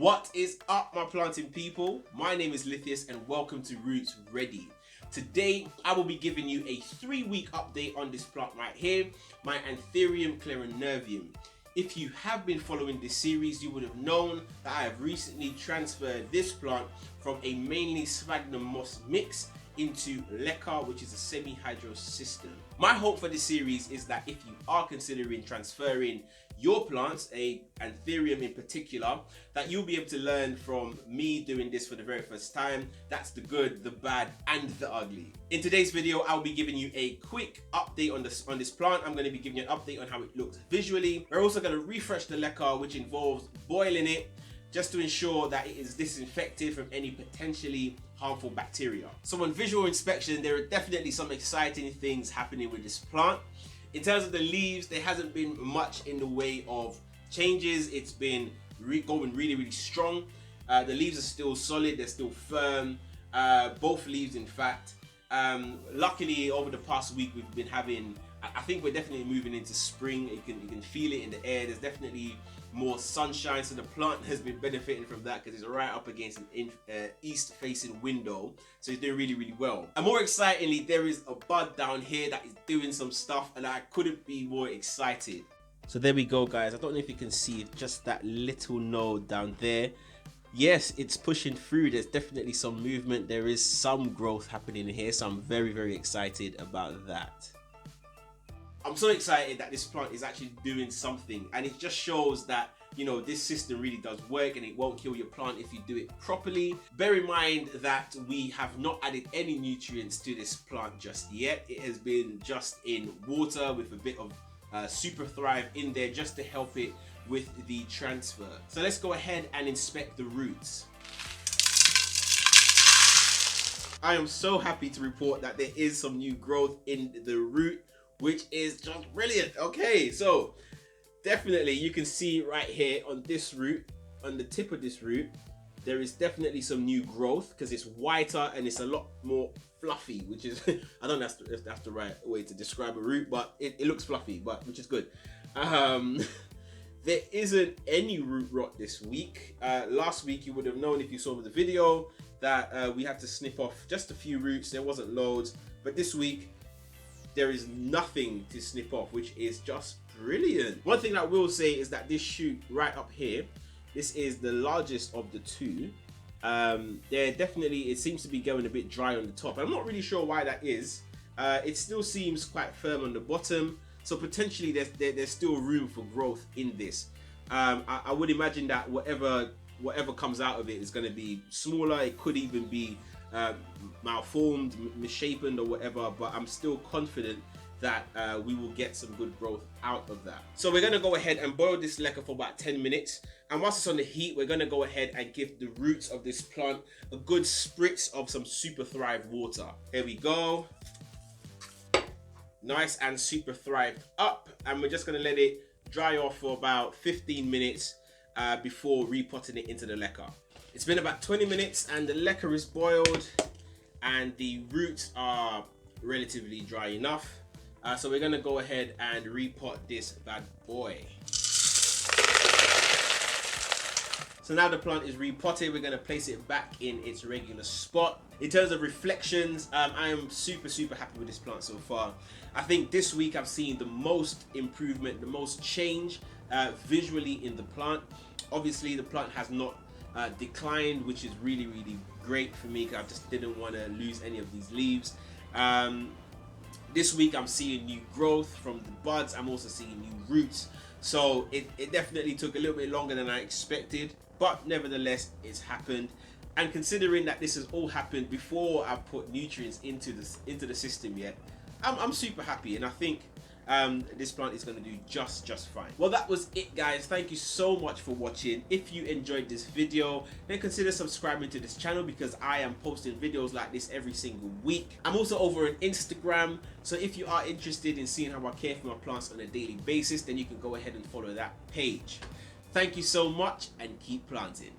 What is up, my planting people? My name is Lithius and welcome to Roots Ready. Today, I will be giving you a 3-week update on this plant right here, my Anthurium Clarinervium. If you have been following this series, you would have known that I have recently transferred this plant from a mainly sphagnum moss mix into LECA, which is a semi-hydro system. My hope for this series is that if you are considering transferring your plants, a Anthurium in particular, that you'll be able to learn from me doing this for the very first time. That's the good, the bad, and the ugly. In today's video, I'll be giving you a quick update on this plant. I'm going to be giving you an update on how it looks visually. We're also going to refresh the LECA, which involves boiling it, just to ensure that it is disinfected from any potentially harmful bacteria. So on visual inspection, there are definitely some exciting things happening with this plant. In terms of the leaves, there hasn't been much in the way of changes. It's been going really strong. The leaves are still solid, they're still firm. Both leaves, in fact. Luckily, over the past week, we've been having, I think we're definitely moving into spring. You can feel it in the air. There's definitely more sunshine, so the plant has been benefiting from that because it's right up against an east-facing window, so it's doing really well. And more excitingly, there is a bud down here that is doing some stuff, and I couldn't be more excited. So there we go, guys. I don't know if you can see just that little node down there. Yes, it's pushing through. There's definitely some movement. There is some growth happening here, so I'm very excited about that. I'm so excited that this plant is actually doing something, and it just shows that, you know, this system really does work and it won't kill your plant if you do it properly. Bear in mind that we have not added any nutrients to this plant just yet. It has been just in water with a bit of Super Thrive in there just to help it with the transfer. So let's go ahead and inspect the roots. I am so happy to report that there is some new growth in the root, which is just brilliant. Okay, so definitely you can see right here on this root, on the tip of this root, there is definitely some new growth because it's whiter and it's a lot more fluffy, which is, I don't know if that's the right way to describe a root, but it looks fluffy, but which is good. There isn't any root rot this week. Last week you would have known if you saw the video that we had to snip off just a few roots. There wasn't loads, but this week there is nothing to snip off, which is just brilliant. One thing I will say is that this shoot right up here, this is the largest of the two. It seems to be going a bit dry on the top. I'm not really sure why that is. It still seems quite firm on the bottom, so potentially there's still room for growth in this. I would imagine that whatever comes out of it is going to be smaller. It could even be malformed, misshapen or whatever, but I'm still confident that we will get some good growth out of that. So we're going to go ahead and boil this LECA for about 10 minutes, and once it's on the heat, we're going to go ahead and give the roots of this plant a good spritz of some Super Thrive water. Here we go. Nice and Super Thrived up, and we're just going to let it dry off for about 15 minutes before repotting it into the LECA. It's been about 20 minutes and the LECA is boiled and the roots are relatively dry enough. So we're gonna go ahead and repot this bad boy. So now the plant is repotted, we're gonna place it back in its regular spot. In terms of reflections, I am super happy with this plant so far. I think this week I've seen the most improvement, the most change visually in the plant. Obviously the plant has not declined, which is really great for me because I just didn't want to lose any of these leaves. This week I'm seeing new growth from the buds. I'm also seeing new roots, so it definitely took a little bit longer than I expected, but nevertheless it's happened. And considering that this has all happened before I put nutrients into the system yet, I'm super happy, and I think this plant is going to do just fine. Well, that was it, guys. Thank you so much for watching. If you enjoyed this video, then consider subscribing to this channel because I am posting videos like this every single week. I'm also over on Instagram, so if you are interested in seeing how I care for my plants on a daily basis, then you can go ahead and follow that page. Thank you so much and keep planting.